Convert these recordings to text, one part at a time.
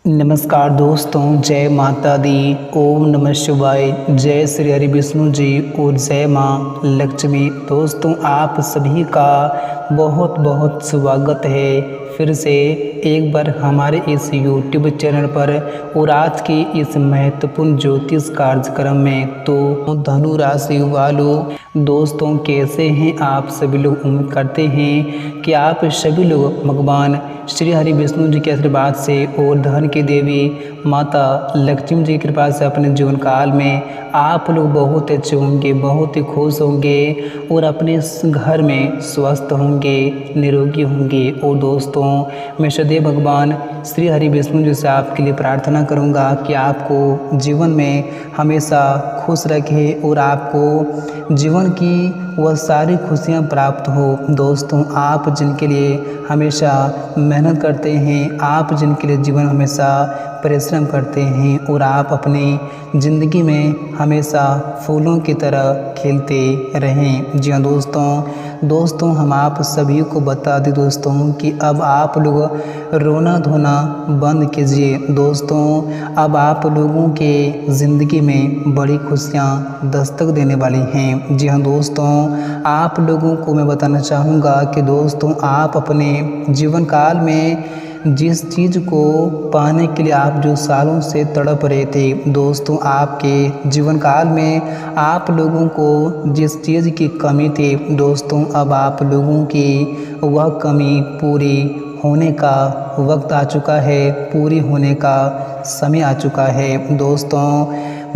नमस्कार दोस्तों, जय माता दी। ओम नमः शिवाय। जय श्री हरि विष्णु जी और जय माँ लक्ष्मी। दोस्तों, आप सभी का बहुत बहुत स्वागत है फिर से एक बार हमारे इस YouTube चैनल पर और आज के इस महत्वपूर्ण ज्योतिष कार्यक्रम में। तो धनु राशि वालों दोस्तों, कैसे हैं आप सभी लोग? उम्मीद करते हैं कि आप सभी लोग भगवान श्री हरि विष्णु जी के आशीर्वाद से और धन की देवी माता लक्ष्मी जी की कृपा से अपने जीवन काल में आप लोग बहुत अच्छे होंगे, बहुत ही खुश होंगे और अपने घर में स्वस्थ होंगे, निरोगी होंगे। और दोस्तों, मैं सदैव भगवान श्री हरि विष्णु जी से आपके लिए प्रार्थना करूंगा कि आपको जीवन में हमेशा खुश रखे और आपको जीवन की वह सारी खुशियां प्राप्त हो। दोस्तों, आप जिनके लिए हमेशा मेहनत करते हैं, आप जिनके लिए जीवन हमेशा परिश्रम करते हैं और आप अपनी ज़िंदगी में हमेशा फूलों की तरह खिलते रहें। जी हाँ दोस्तों, हम आप सभी को बता दें दोस्तों कि अब आप लोग रोना धोना बंद कीजिए। दोस्तों, अब आप लोगों के ज़िंदगी में बड़ी खुशियाँ दस्तक देने वाली हैं। जी हाँ दोस्तों, आप लोगों को मैं बताना चाहूँगा कि दोस्तों, आप अपने जीवन काल में जिस चीज़ को पाने के लिए आप जो सालों से तड़प रहे थे, दोस्तों आपके जीवन काल में आप लोगों को जिस चीज़ की कमी थी, दोस्तों अब आप लोगों की वह कमी पूरी होने का वक्त आ चुका है, पूरी होने का समय आ चुका है। दोस्तों,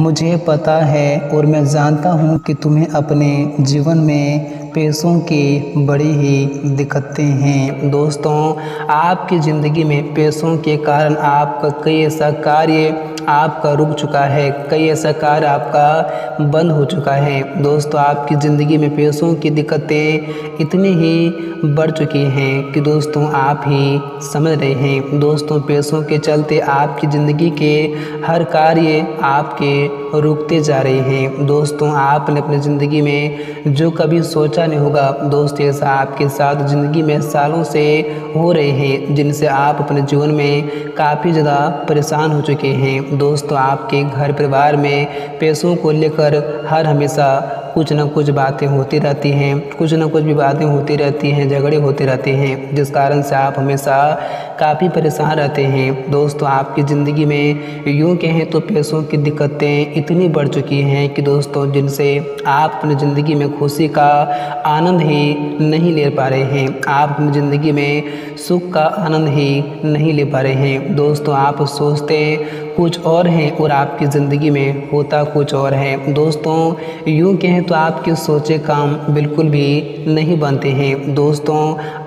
मुझे पता है और मैं जानता हूँ कि तुम्हें अपने जीवन में पैसों की बड़ी ही दिक्कतें हैं। दोस्तों, आपकी ज़िंदगी में पैसों के कारण आपका कई ऐसा कार्य आपका रुक चुका है, कई ऐसा कार्य आपका बंद हो चुका है। दोस्तों, आपकी ज़िंदगी में पैसों की दिक्कतें इतनी ही बढ़ चुकी हैं कि दोस्तों आप ही समझ रहे हैं। दोस्तों, पैसों के चलते आपकी ज़िंदगी के हर कार्य आपके रुकते जा रहे हैं। दोस्तों, आपने अपनी ज़िंदगी में जो कभी सोचा नहीं होगा, दोस्तों ऐसा आपके साथ ज़िंदगी में सालों से हो रहे हैं, जिनसे आप अपने जीवन में काफ़ी ज़्यादा परेशान हो चुके हैं। दोस्तों, आपके घर परिवार में पैसों को लेकर हर हमेशा कुछ न कुछ बातें होती रहती हैं, कुछ न कुछ विवादें होती रहती हैं, झगड़े होते रहते हैं, जिस कारण से आप हमेशा काफ़ी परेशान रहते हैं। दोस्तों, आपकी ज़िंदगी में यूँ कहें तो पैसों की दिक्कतें इतनी बढ़ चुकी हैं कि दोस्तों जिनसे आप अपनी ज़िंदगी में खुशी का आनंद ही नहीं ले पा रहे हैं, आप अपनी ज़िंदगी में सुख का आनंद ही नहीं ले पा रहे हैं। दोस्तों, आप सोचते कुछ और हैं और आपकी ज़िंदगी में होता कुछ और है। दोस्तों, यूँ कहें तो आपके सोचे काम बिल्कुल भी नहीं बनते हैं। दोस्तों,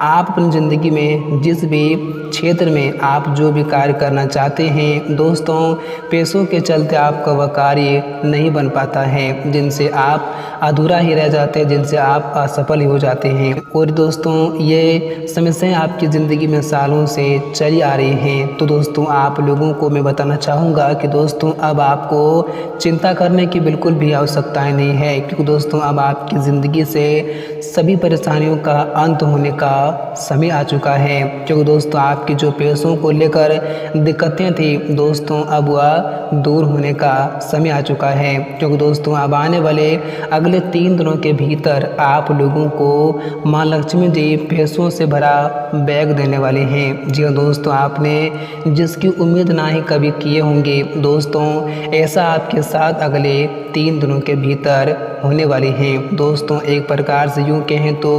आप अपनी ज़िंदगी में जिस भी क्षेत्र में आप जो भी कार्य करना चाहते हैं, दोस्तों पैसों के चलते आपका वह कार्य नहीं बन पाता है, जिनसे आप अधूरा ही रह जाते हैं, जिनसे आप असफल ही हो जाते हैं। और दोस्तों, ये समस्याएं आपकी ज़िंदगी में सालों से चली आ रही हैं। तो दोस्तों, आप लोगों को मैं बताना चाहूँगा कि दोस्तों अब आपको चिंता करने की बिल्कुल भी आवश्यकता नहीं है, क्योंकि दोस्तों अब आपकी ज़िंदगी से सभी परेशानियों का अंत होने का समय आ चुका है। क्योंकि दोस्तों आपकी जो पैसों को लेकर दिक्कतें थी, दोस्तों अब वह दूर होने का समय आ चुका है। क्योंकि दोस्तों अब आने वाले अगले 3 दिनों के भीतर आप लोगों को माँ लक्ष्मी जी पैसों से भरा बैग देने वाले हैं। जी हाँ दोस्तों, आपने जिसकी उम्मीद ना ही कभी किए होंगे, दोस्तों ऐसा आपके साथ अगले 3 दिनों के भीतर होने वाली हैं। दोस्तों, एक प्रकार से यूँ कहें तो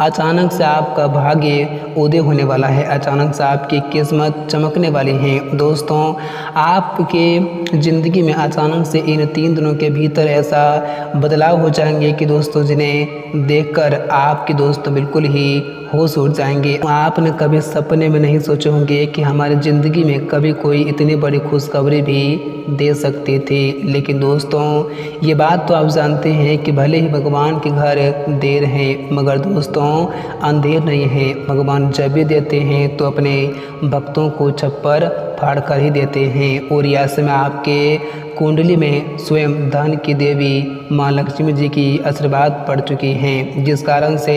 अचानक से आपका भाग्य उदय होने वाला है, अचानक से आपकी किस्मत चमकने वाली है। दोस्तों, आपके ज़िंदगी में अचानक से इन 3 दिनों के भीतर ऐसा बदलाव हो जाएंगे कि दोस्तों जिन्हें देखकर आपके दोस्त बिल्कुल ही होश उड़ जाएंगे। आपने कभी सपने में नहीं सोचे होंगे कि हमारी ज़िंदगी में कभी कोई इतनी बड़ी खुशखबरी भी दे सकती थी। लेकिन दोस्तों, ये बात तो आप जानते हैं कि भले ही भगवान के घर देर है, मगर दोस्तों अंधेर नहीं है। भगवान जब भी देते हैं तो अपने भक्तों को छप्पर फाड़ कर ही देते हैं। और ऐसे में आपके कुंडली में स्वयं धन की देवी माँ लक्ष्मी जी की आशीर्वाद पड़ चुकी हैं, जिस कारण से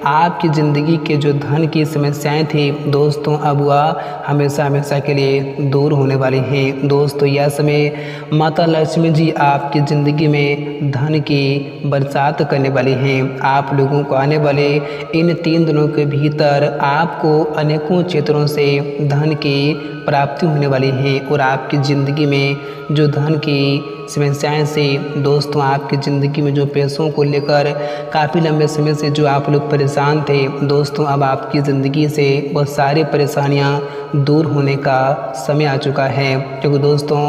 आपकी ज़िंदगी के जो धन की समस्याएं थी दोस्तों अब वह हमेशा हमेशा के लिए दूर होने वाली हैं। दोस्तों यह समय माता लक्ष्मी जी आपकी ज़िंदगी में धन की बरसात करने वाली हैं। आप लोगों को आने वाले इन 3 दिनों के भीतर आपको अनेकों क्षेत्रों से धन की प्राप्ति होने वाली है और आपकी ज़िंदगी में जो धन की समस्याएं से दोस्तों आपकी ज़िंदगी में जो पैसों को लेकर काफ़ी लंबे समय से जो आप लोग परेशान थे दोस्तों अब आपकी ज़िंदगी से बहुत सारी परेशानियां दूर होने का समय आ चुका है। क्योंकि दोस्तों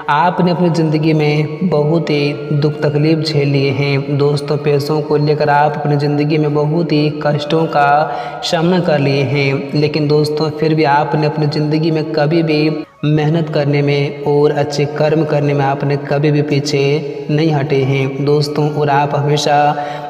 आपने अपनी ज़िंदगी में बहुत ही दुख तकलीफ झेल लिए हैं। दोस्तों पैसों को लेकर आप अपनी ज़िंदगी में बहुत ही कष्टों का सामना कर लिए हैं, लेकिन दोस्तों फिर भी आपने अपनी ज़िंदगी में कभी भी मेहनत करने में और अच्छे कर्म करने में आपने कभी भी पीछे नहीं हटे हैं दोस्तों। और आप हमेशा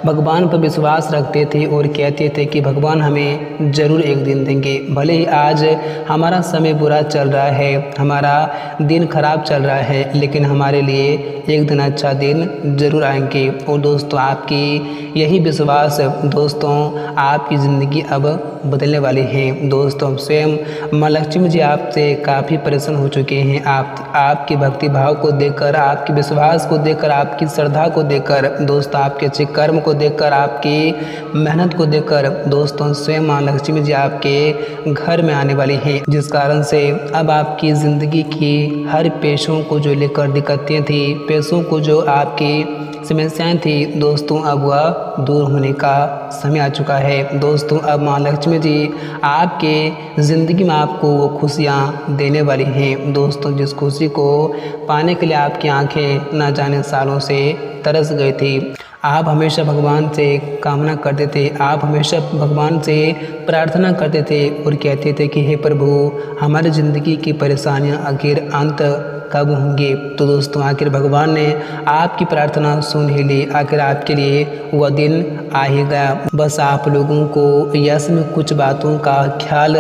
भगवान पर विश्वास रखते थे और कहते थे कि भगवान हमें ज़रूर एक दिन देंगे। भले ही आज हमारा समय बुरा चल रहा है, हमारा दिन खराब चल रहा है, लेकिन हमारे लिए एक दिन अच्छा दिन ज़रूर आएंगे। और दोस्तों आपकी यही विश्वास दोस्तों आपकी ज़िंदगी अब बदलने वाली है। दोस्तों स्वयं माँ लक्ष्मी जी आपसे काफ़ी परेशान हो चुके हैं। आपकी भक्ति भाव को देखकर, आपके विश्वास को देखकर, आपकी श्रद्धा को देखकर दोस्तों, आपके अच्छे कर्म को देखकर, आपकी मेहनत को देखकर दोस्तों स्वयं माँ लक्ष्मी जी आपके घर में आने वाली हैं, जिस कारण से अब आपकी ज़िंदगी की हर पैसों को जो लेकर दिक्कतें थी, पैसों को जो आपकी समस्याएं थी दोस्तों अब वह दूर होने का समय आ चुका है। दोस्तों अब माँ लक्ष्मी जी आपके ज़िंदगी में आपको वो खुशियाँ देने वाली हैं दोस्तों, जिस खुशी को पाने के लिए आपकी आंखें न जाने सालों से तरस गई थी। आप हमेशा भगवान से कामना करते थे, आप हमेशा भगवान से प्रार्थना करते थे और कहते थे कि हे प्रभु हमारी ज़िंदगी की परेशानियां आखिर अंत कब होंगे। तो दोस्तों आखिर भगवान ने आपकी प्रार्थना सुन ही ली, आखिर आपके लिए वह दिन आ ही गया। बस आप लोगों को यस में कुछ बातों का ख्याल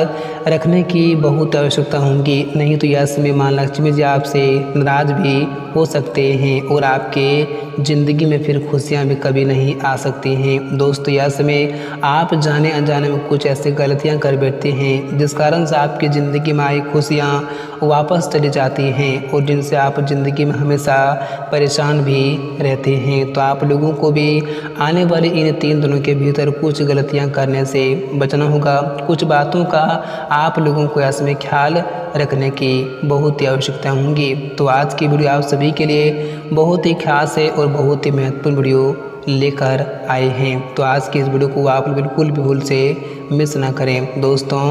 रखने की बहुत आवश्यकता होगी, नहीं तो यस में माँ लक्ष्मी जी आपसे नाराज भी हो सकते हैं और आपके ज़िंदगी में फिर खुशियाँ भी कभी नहीं आ सकती हैं। दोस्तों यह समय आप जाने अनजाने में कुछ ऐसी गलतियाँ कर बैठते हैं जिस कारण से आपकी ज़िंदगी में आई खुशियाँ वापस चली जाती हैं और जिनसे आप ज़िंदगी में हमेशा परेशान भी रहते हैं। तो आप लोगों को भी आने वाले इन 3 दिनों के भीतर कुछ गलतियाँ करने से बचना होगा। कुछ बातों का आप लोगों को इसमें ख्याल रखने की बहुत ही आवश्यकता होंगी। तो आज की वीडियो आप सभी के लिए बहुत ही खास है और बहुत ही महत्वपूर्ण वीडियो लेकर आए हैं। तो आज की इस वीडियो को आप बिल्कुल भी भूल से मिस ना करें। दोस्तों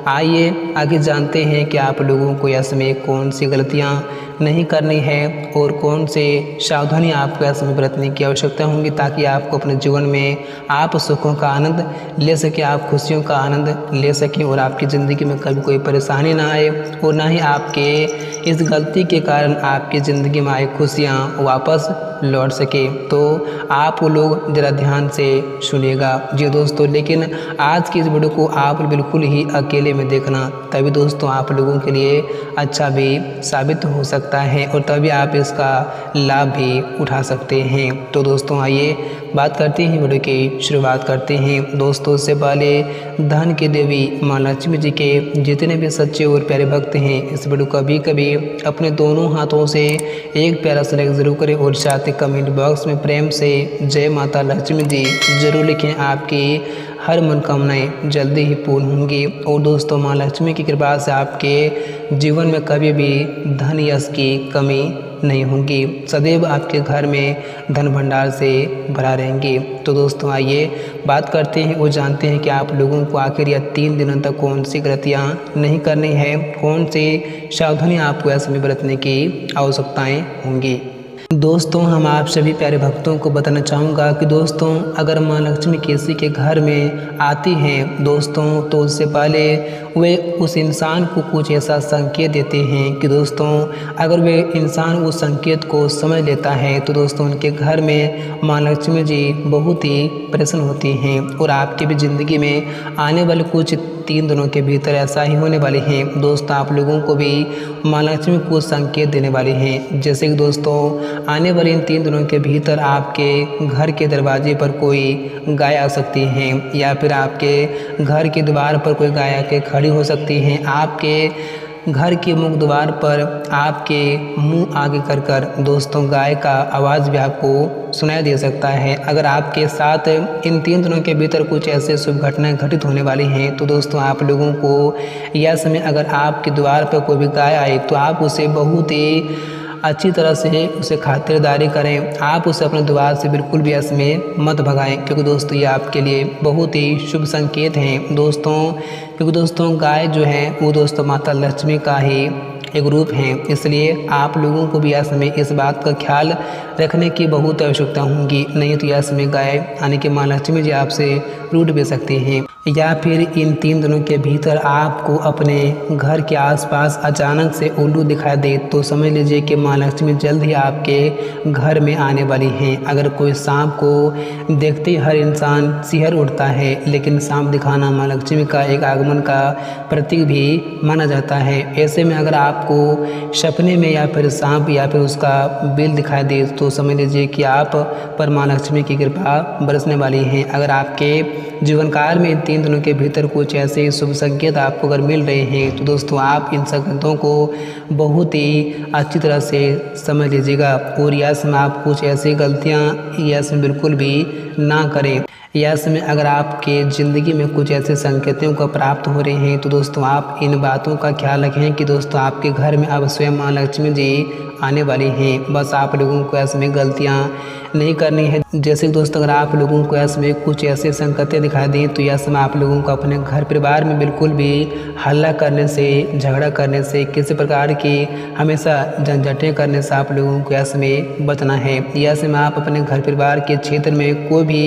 आइए आगे जानते हैं कि आप लोगों को यह समय कौन सी गलतियां नहीं करनी है और कौन से सावधानी आपको यह समय बरतने की आवश्यकता होंगी, ताकि आपको अपने जीवन में आप सुखों का आनंद ले सकें, आप खुशियों का आनंद ले सकें और आपकी ज़िंदगी में कभी कोई परेशानी ना आए और ना ही आपके इस गलती के कारण आपकी ज़िंदगी में आए खुशियाँ वापस लौट सके। तो आप लोग ज़रा ध्यान से सुनिएगा जी दोस्तों। लेकिन आज की इस वीडियो को आप बिल्कुल ही अकेले में देखना, तभी दोस्तों आप लोगों के लिए अच्छा भी साबित हो सकता है और तभी आप इसका लाभ भी उठा सकते हैं। तो दोस्तों आइए बात करते हैं, वीडियो की शुरुआत करते हैं। दोस्तों उससे पहले धन की देवी माँ लक्ष्मी जी के जितने भी सच्चे और प्यारे भक्त हैं इस वीडियो को कभी कभी अपने दोनों हाथों से एक प्यारा सा लाइक जरूर करें और साथ ही कमेंट बॉक्स में प्रेम से जय माता लक्ष्मी जी जरूर लिखें। आपकी हर मनोकामनाएं जल्दी ही पूर्ण होंगी और दोस्तों माँ लक्ष्मी की कृपा से आपके जीवन में कभी भी धन यश की कमी नहीं होंगी, सदैव आपके घर में धन भंडार से भरा रहेंगे। तो दोस्तों आइए बात करते हैं और जानते हैं कि आप लोगों को आखिर यह 3 दिनों तक कौन सी गलतियाँ नहीं करनी है, कौन सी सावधानी आपको ऐसे में बरतने की आवश्यकताएँ होंगी। दोस्तों हम आप सभी प्यारे भक्तों को बताना चाहूँगा कि दोस्तों अगर माँ लक्ष्मी किसी के घर में आती हैं दोस्तों तो उससे पहले वे उस इंसान को कुछ ऐसा संकेत देते हैं कि दोस्तों अगर वे इंसान उस संकेत को समझ लेता है तो दोस्तों उनके घर में माँ लक्ष्मी जी बहुत ही प्रसन्न होती हैं और आपकी भी ज़िंदगी में आने वाले कुछ 3 दिनों के भीतर ऐसा ही होने वाली है। दोस्तों आप लोगों को भी माँ लक्ष्मी कुछ संकेत देने वाली हैं, जैसे कि दोस्तों आने वाले इन 3 दिनों के भीतर आपके घर के दरवाजे पर कोई गाय आ सकती है, या फिर आपके घर के द्वार पर कोई गाय आके खड़ी हो सकती है। आपके घर के मुख्य द्वार पर आपके मुंह आगे कर दोस्तों गाय का आवाज़ भी आपको सुनाई दे सकता है। अगर आपके साथ इन 3 दिनों के भीतर कुछ ऐसे शुभ घटनाएं घटित होने वाली हैं, तो दोस्तों आप लोगों को यह समय अगर आपके द्वार पर कोई भी गाय आए तो आप उसे बहुत ही अच्छी तरह से उसे खातिरदारी करें। आप उसे अपने द्वार से बिल्कुल भी इसमें मत भगाएं, क्योंकि दोस्तों ये आपके लिए बहुत ही शुभ संकेत हैं दोस्तों। क्योंकि दोस्तों गाय जो है वो दोस्तों माता लक्ष्मी का ही एक रूप है, इसलिए आप लोगों को भी यह समय इस बात का ख्याल रखने की बहुत आवश्यकता होगी, नहीं तो यह समय गाय यानी कि माँ लक्ष्मी जी आपसे रूठ भी सकती हैं। या फिर इन 3 दिनों के भीतर आपको अपने घर के आसपास अचानक से उल्लू दिखाई दे तो समझ लीजिए कि माँ लक्ष्मी जल्द ही आपके घर में आने वाली हैं। अगर कोई सांप को देखते ही हर इंसान सिहर उठता है, लेकिन सांप दिखाना माँ लक्ष्मी का एक आगमन का प्रतीक भी माना जाता है। ऐसे में अगर आपको सपने में या फिर सांप या फिर उसका बिल दिखाई दे तो समझ लीजिए कि आप पर माँ लक्ष्मी की कृपा बरसने वाली है। अगर आपके जीवन काल में इन 3 दिनों के भीतर कुछ ऐसे शुभ संकेत आपको अगर मिल रहे हैं, तो दोस्तों आप इन संकेतों को बहुत ही अच्छी तरह से समझ लीजिएगा और यस में आप कुछ ऐसी गलतियां यस में बिल्कुल भी ना करें। यस में अगर आपके ज़िंदगी में कुछ ऐसे संकेतों को प्राप्त हो रहे हैं, तो दोस्तों आप इन बातों का ख्याल रखें कि दोस्तों आपके घर में अब स्वयं माँ लक्ष्मी जी आने वाली हैं। बस आप लोगों को इसमें गलतियां नहीं करनी है। जैसे कि दोस्तों अगर आप लोगों को इसमें कुछ ऐसे संकेतें दिखाई दें, तो यह समय आप लोगों को अपने घर परिवार में बिल्कुल भी हल्ला करने से, झगड़ा करने से, किसी प्रकार की हमेशा झंझटें करने से आप लोगों को इसमें बचना है। यह समय आप अपने घर परिवार के क्षेत्र में कोई भी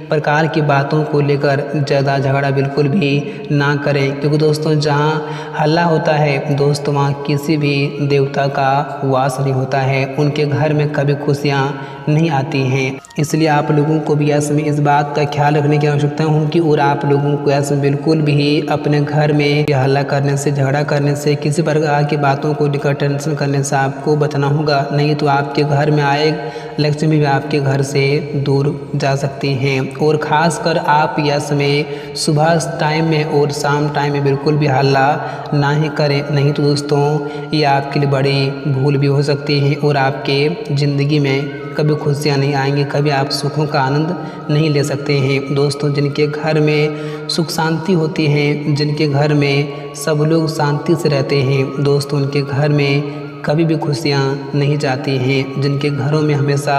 प्रकार की बातों को लेकर ज़्यादा झगड़ा बिल्कुल भी ना करें, क्योंकि दोस्तों जहाँ हल्ला होता है दोस्तों वहाँ किसी भी देवता का वास नहीं होता है, उनके घर में कभी खुशियाँ नहीं आती हैं। इसलिए आप लोगों को भी ऐसे में इस बात का ख्याल रखने की आवश्यकता होगी और आप लोगों को ऐसे बिल्कुल भी अपने घर में हल्ला करने से, झगड़ा करने से, किसी प्रकार की बातों को लेकर टेंशन करने से आपको बचना होगा, नहीं तो आपके घर में आए लक्ष्मी भी आपके घर से दूर जा सकती हैं। और ख़ासकर आप यह समय सुबह टाइम में और शाम टाइम में बिल्कुल भी हल्ला ना ही करें, नहीं तो दोस्तों ये आपके लिए बड़ी भूल भी हो सकती है और आपके ज़िंदगी में कभी खुशियाँ नहीं आएंगी, कभी आप सुखों का आनंद नहीं ले सकते हैं। दोस्तों जिनके घर में सुख शांति होती है, जिनके घर में सब लोग शांति से रहते हैं, दोस्तों उनके घर में कभी भी खुशियाँ नहीं जाती हैं। जिनके घरों में हमेशा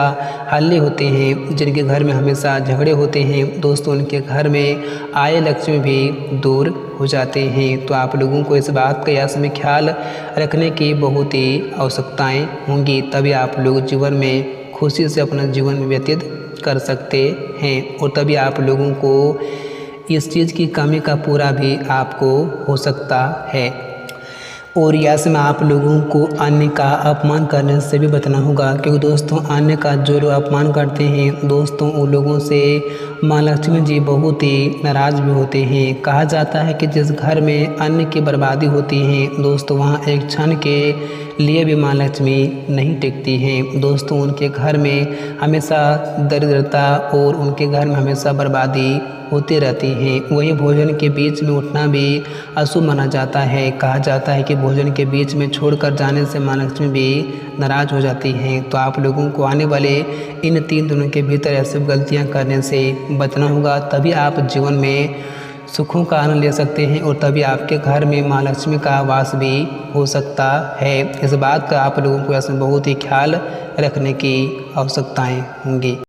हल्ले होते हैं, जिनके घर में हमेशा झगड़े होते हैं, दोस्तों उनके घर में आए लक्ष्मी भी दूर हो जाते हैं। तो आप लोगों को इस बात का यह में ख्याल रखने की बहुत ही आवश्यकताएँ होंगी, तभी आप लोग जीवन में खुशी से अपना जीवन व्यतीत कर सकते हैं और तभी आप लोगों को इस चीज़ की कमी का पूरा भी आपको हो सकता है। और यस में आप लोगों को अन्य का अपमान करने से भी बचना होगा, क्योंकि दोस्तों अन्य का जो लोग अपमान करते हैं दोस्तों उन लोगों से माँ लक्ष्मी जी बहुत ही नाराज़ भी होते हैं। कहा जाता है कि जिस घर में अन्न की बर्बादी होती है दोस्तों वहाँ एक क्षण के लिए भी माँ लक्ष्मी नहीं टिकती हैं। दोस्तों उनके घर में हमेशा दरिद्रता और उनके घर में हमेशा बर्बादी होती रहती हैं। वही भोजन के बीच में उठना भी अशुभ माना जाता है। कहा जाता है कि भोजन के बीच में छोड़कर जाने से माँ लक्ष्मी भी नाराज़ हो जाती हैं। तो आप लोगों को आने वाले इन 3 दिनों के भीतर ऐसी गलतियाँ करने से बचना होगा, तभी आप जीवन में सुखों का आनंद ले सकते हैं और तभी आपके घर में माँ लक्ष्मी का वास भी हो सकता है। इस बात का आप लोगों को ऐसे बहुत ही ख्याल रखने की आवश्यकताएँ होंगी।